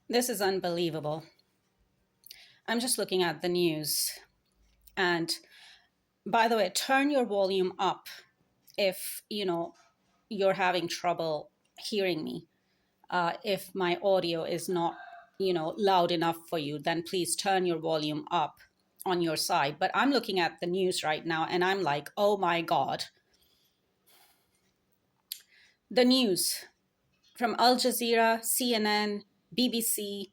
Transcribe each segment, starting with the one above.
This is unbelievable. I'm just looking at the news. And by the way, turn your volume up if, you're having trouble hearing me. If my audio is not, loud enough for you, then please turn your volume up on your side. But I'm looking at the news right now and I'm like, oh my God. The news from Al Jazeera, CNN, BBC,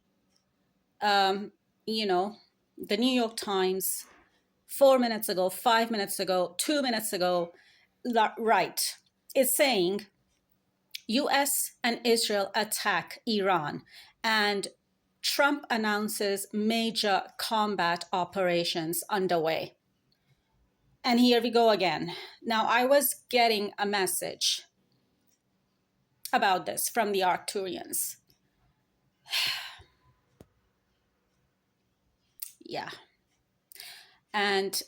um, you know, the New York Times, 4 minutes ago, 5 minutes ago, 2 minutes ago, right, is saying US and Israel attack Iran and Trump announces major combat operations underway. And here we go again. Now, I was getting a message about this from the Arcturians. Yeah. And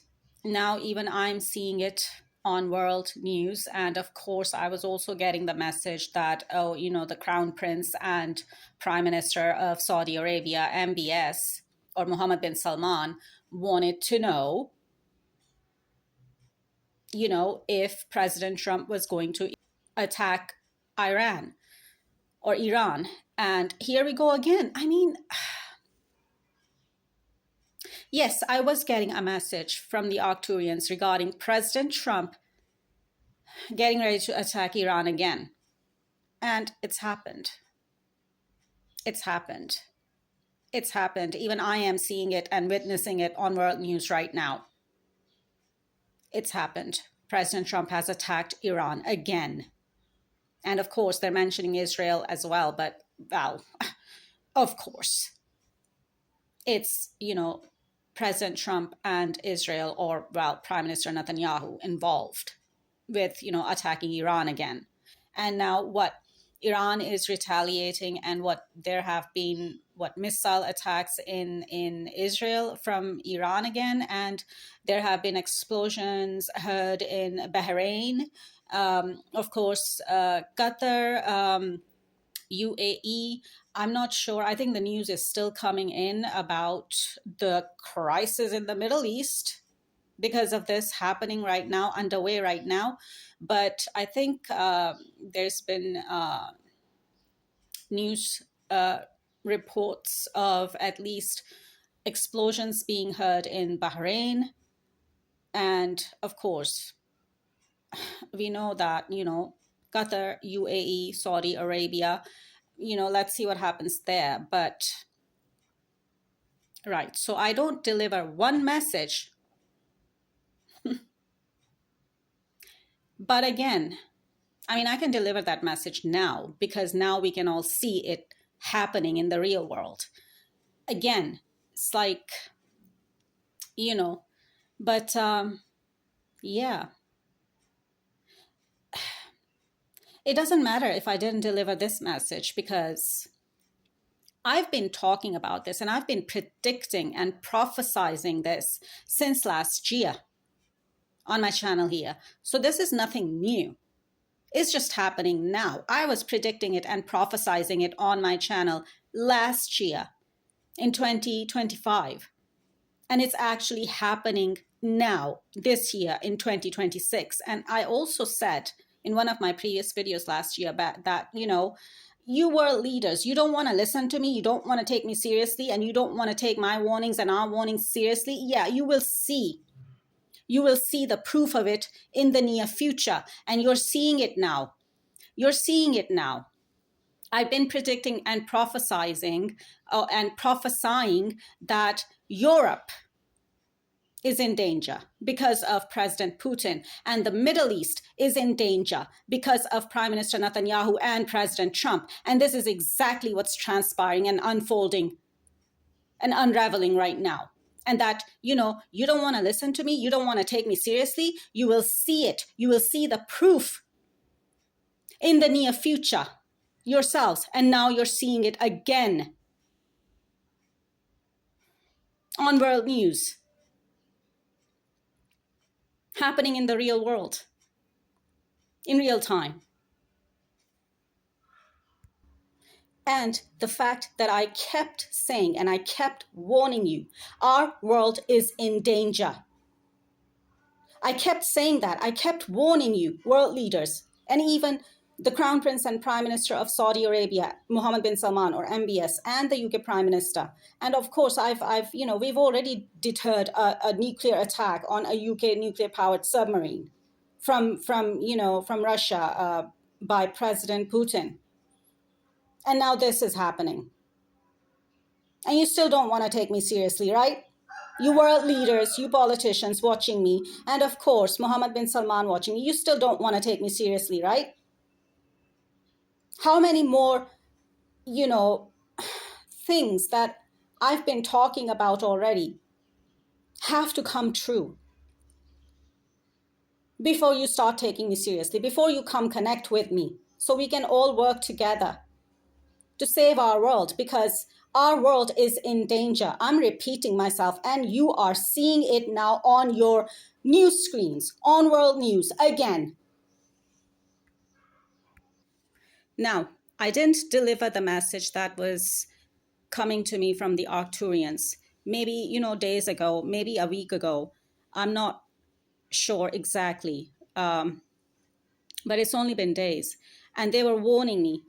now even I'm seeing it on world news. And of course, I was also getting the message that, the Crown Prince and Prime Minister of Saudi Arabia, MBS, or Mohammed bin Salman, wanted to know, if President Trump was going to attack Iran or Iran. And here we go again. I mean, yes, I was getting a message from the Arcturians regarding President Trump getting ready to attack Iran again. And it's happened. It's happened. It's happened. Even I am seeing it and witnessing it on world news right now. It's happened. President Trump has attacked Iran again. And of course, they're mentioning Israel as well, but, well, of course. It's, President Trump and Israel, or, well, Prime Minister Netanyahu involved with, attacking Iran again. And now what? Iran is retaliating, and there have been missile attacks in Israel from Iran again, and there have been explosions heard in Bahrain, of course, Qatar, UAE. I'm not sure. I think the news is still coming in about the crisis in the Middle East because of this happening right now, underway right now. But I think there's been news reports of at least explosions being heard in Bahrain. And of course, we know that, Qatar, UAE, Saudi Arabia, let's see what happens there. But, right, so I don't deliver one message. But again, I mean, I can deliver that message now because now we can all see it happening in the real world. Again, it's like, but yeah, it doesn't matter if I didn't deliver this message because I've been talking about this and I've been predicting and prophesizing this since last year on my channel here. So this is nothing new. It's just happening now. I was predicting it and prophesizing it on my channel last year in 2025. And it's actually happening now, this year in 2026. And I also said in one of my previous videos last year that, you world leaders, you don't want to listen to me, you don't want to take me seriously, and you don't want to take my warnings and our warnings seriously. Yeah, you will see. You will see the proof of it in the near future. And you're seeing it now. You're seeing it now. I've been predicting and prophesying that Europe is in danger because of President Putin, and the Middle East is in danger because of Prime Minister Netanyahu and President Trump. And this is exactly what's transpiring and unfolding and unraveling right now. And that, you don't want to listen to me, you don't want to take me seriously, you will see it. You will see the proof in the near future yourselves. And now you're seeing it again on world news, happening in the real world, in real time. And the fact that I kept saying and I kept warning you, our world is in danger. I kept saying that. I kept warning you, world leaders, and even the Crown Prince and Prime Minister of Saudi Arabia, Mohammed bin Salman, or MBS, and the UK Prime Minister. And of course, we've already deterred a nuclear attack on a UK nuclear-powered submarine from Russia by President Putin. And now this is happening. And you still don't want to take me seriously, right? You world leaders, you politicians watching me, and of course, Mohammed bin Salman watching me, you still don't want to take me seriously, right? How many more, things that I've been talking about already have to come true before you start taking me seriously, before you come connect with me, so we can all work together to save our world, because our world is in danger. I'm repeating myself, and you are seeing it now on your news screens, on world news again. Now, I didn't deliver the message that was coming to me from the Arcturians. Maybe, days ago, maybe a week ago. I'm not sure exactly. But it's only been days. And they were warning me.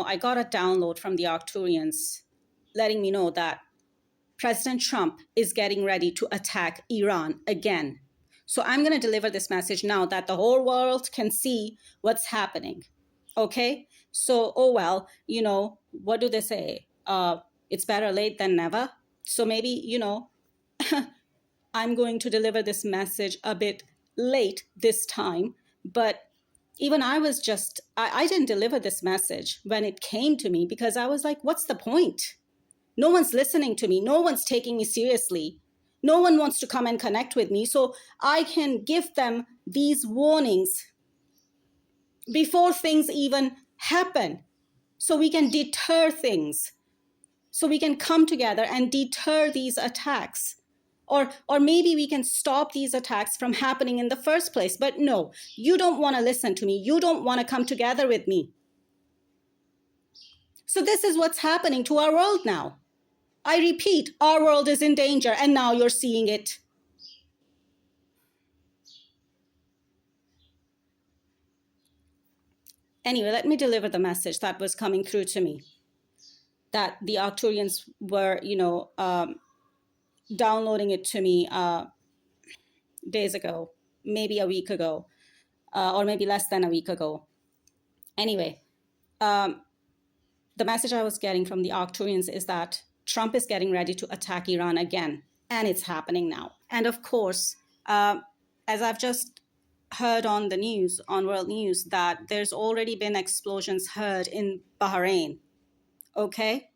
I got a download from the Arcturians letting me know that President Trump is getting ready to attack Iran again. So I'm going to deliver this message now that the whole world can see what's happening. Okay? So, what do they say? It's better late than never. So maybe, I'm going to deliver this message a bit late this time. But even I didn't deliver this message when it came to me, because I was like, what's the point? No one's listening to me. No one's taking me seriously. No one wants to come and connect with me. So I can give them these warnings before things even happen, so we can deter things, so we can come together and deter these attacks. Or maybe we can stop these attacks from happening in the first place. But no, you don't want to listen to me. You don't want to come together with me. So this is what's happening to our world now. I repeat, our world is in danger, and now you're seeing it. Anyway, let me deliver the message that was coming through to me, that the Arcturians were, downloading it to me days ago, maybe a week ago, or maybe less than a week ago. Anyway, the message I was getting from the Arcturians is that Trump is getting ready to attack Iran again, and it's happening now. And of course, as I've just heard on the news, on world news, that there's already been explosions heard in Bahrain, okay?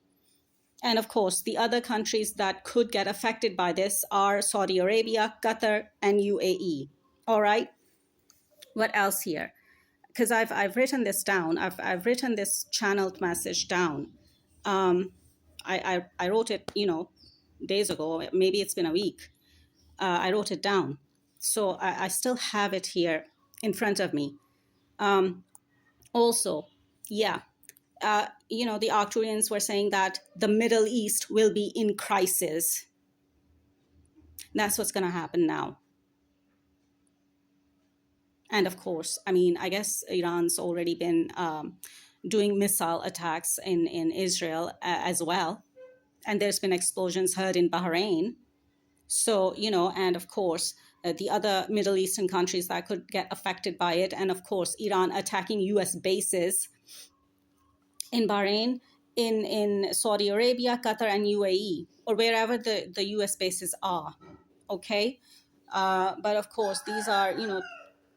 And of course, the other countries that could get affected by this are Saudi Arabia, Qatar, and UAE, all right? What else here? Because I've written this down. I've written this channeled message down. I wrote it, days ago. Maybe it's been a week. I wrote it down. So I still have it here in front of me. Also, yeah, the Arcturians were saying that the Middle East will be in crisis. That's what's going to happen now. And of course, I guess Iran's already been doing missile attacks in Israel as well. And there's been explosions heard in Bahrain. So, and of course, the other Middle Eastern countries that could get affected by it. And of course, Iran attacking US bases in Bahrain, in Saudi Arabia, Qatar, and UAE, or wherever the US bases are. Okay. But of course, these are,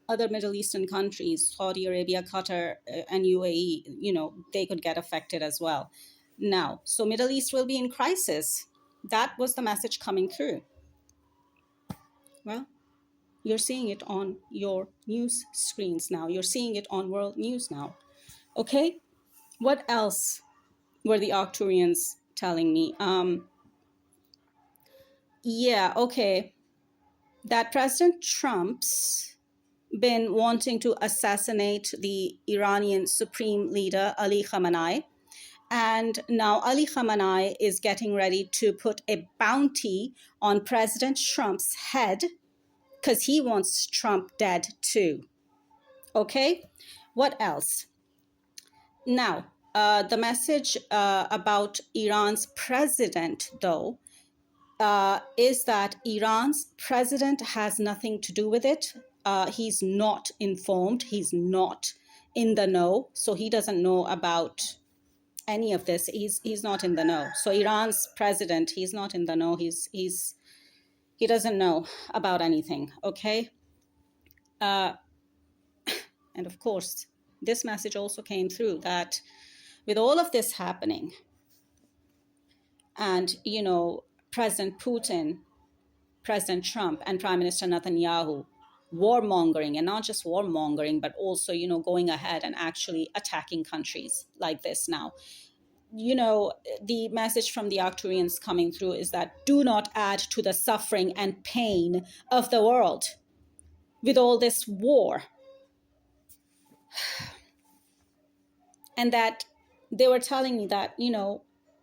other Middle Eastern countries, Saudi Arabia, Qatar, and UAE, they could get affected as well. Now, so Middle East will be in crisis. That was the message coming through. Well, you're seeing it on your news screens now. You're seeing it on world news now. Okay? What else were the Arcturians telling me? Yeah, okay. That President Trump's been wanting to assassinate the Iranian Supreme Leader Ali Khamenei, And now Ali Khamenei is getting ready to put a bounty on President Trump's head because he wants Trump dead too. Okay, what else? Now, the message about Iran's president, though, is that Iran's president has nothing to do with it. He's not informed. He's not in the know. So he doesn't know about any of this. He's not in the know. So Iran's president, he's not in the know. He doesn't know about anything. Okay. And of course, this message also came through that with all of this happening, and President Putin, President Trump, and Prime Minister Netanyahu warmongering, and not just warmongering, but also going ahead and actually attacking countries like this now. The message from the Arcturians coming through is that do not add to the suffering and pain of the world with all this war. And that they were telling me that,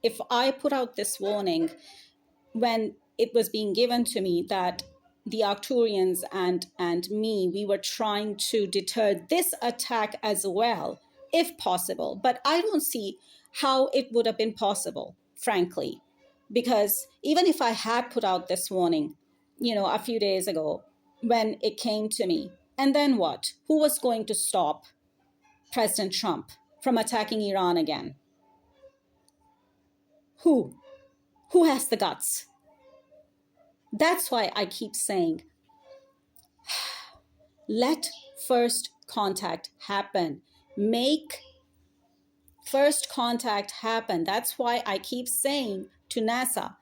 if I put out this warning when it was being given to me, that the Arcturians and me, we were trying to deter this attack as well, if possible. But I don't see how it would have been possible, frankly, because even if I had put out this warning, a few days ago when it came to me, and then what? Who was going to stop President Trump from attacking Iran again? Who? Who has the guts? That's why I keep saying, let first contact happen. Make first contact happen. That's why I keep saying to NASA,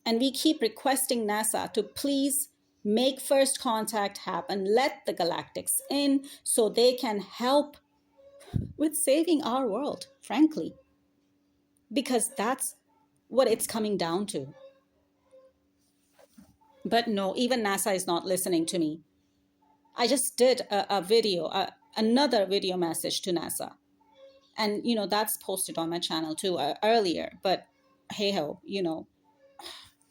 and we keep requesting NASA to please make first contact happen. Let the galactics in so they can help with saving our world, frankly, because that's what it's coming down to. But no, even NASA is not listening to me. I just did a video, another video message to NASA. And, that's posted on my channel too earlier. But hey ho,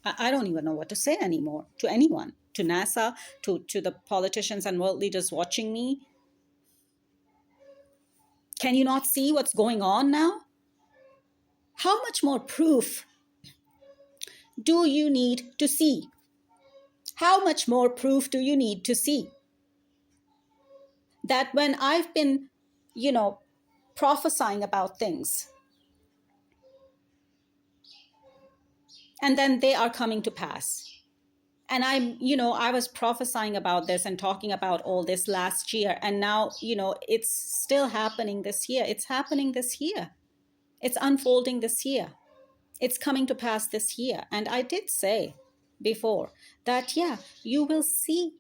I don't even know what to say anymore to anyone, to NASA, to the politicians and world leaders watching me. Can you not see what's going on now? How much more proof do you need to see? How much more proof do you need to see? That when I've been, prophesying about things, and then they are coming to pass. And I was prophesying about this and talking about all this last year. And now, it's still happening this year. It's happening this year. It's unfolding this year. It's coming to pass this year. And I did say before that, yeah, you will see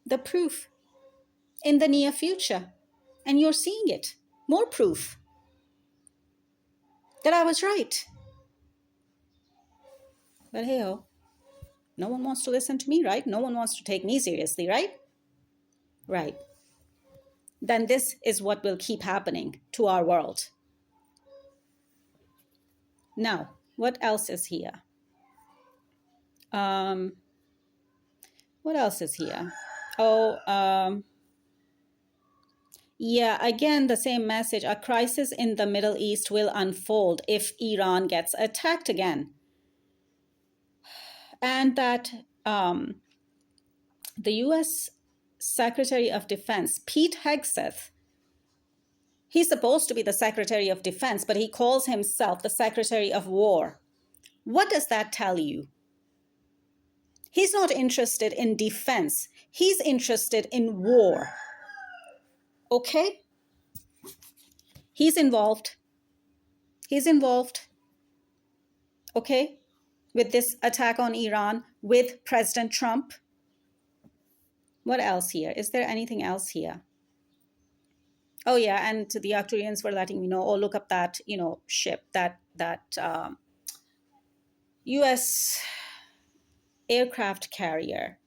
the proof in the near future. And you're seeing it. More proof that I was right. But hey, no one wants to listen to me, right? No one wants to take me seriously, right? Right. Then this is what will keep happening to our world. Now, what else is here? What else is here? Yeah, again, the same message. A crisis in the Middle East will unfold if Iran gets attacked again. And that the U.S. Secretary of Defense, Pete Hegseth, he's supposed to be the Secretary of Defense, but he calls himself the Secretary of War. What does that tell you? He's not interested in defense. He's interested in war. Okay? He's involved. He's involved. Okay? With this attack on Iran, with President Trump. What else here? Is there anything else here? Oh yeah, and the Arcturians were letting me know, oh, look up that, ship, that U.S. aircraft carrier.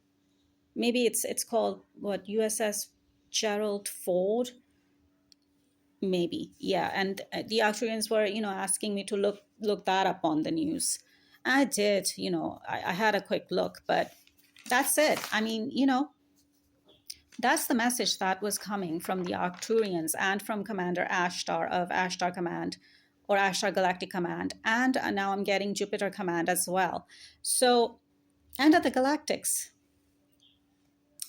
Maybe it's called, what, USS Gerald Ford? maybe. Yeah, and the Arcturians were, asking me to look that up on the news. I did. I had a quick look, but that's it. I mean, that's the message that was coming from the Arcturians and from Commander Ashtar of Ashtar Command or Ashtar Galactic Command. And now I'm getting Jupiter Command as well. So, and at the Galactics,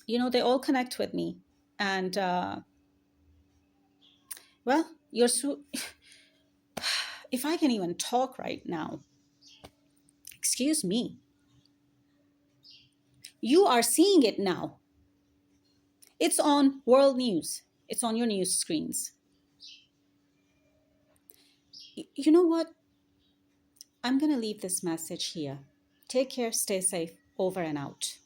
they all connect with me. And, well, if I can even talk right now, excuse me, you are seeing it now. It's on world news, it's on your news screens. You know what? I'm going to leave this message here. Take care, stay safe, over and out.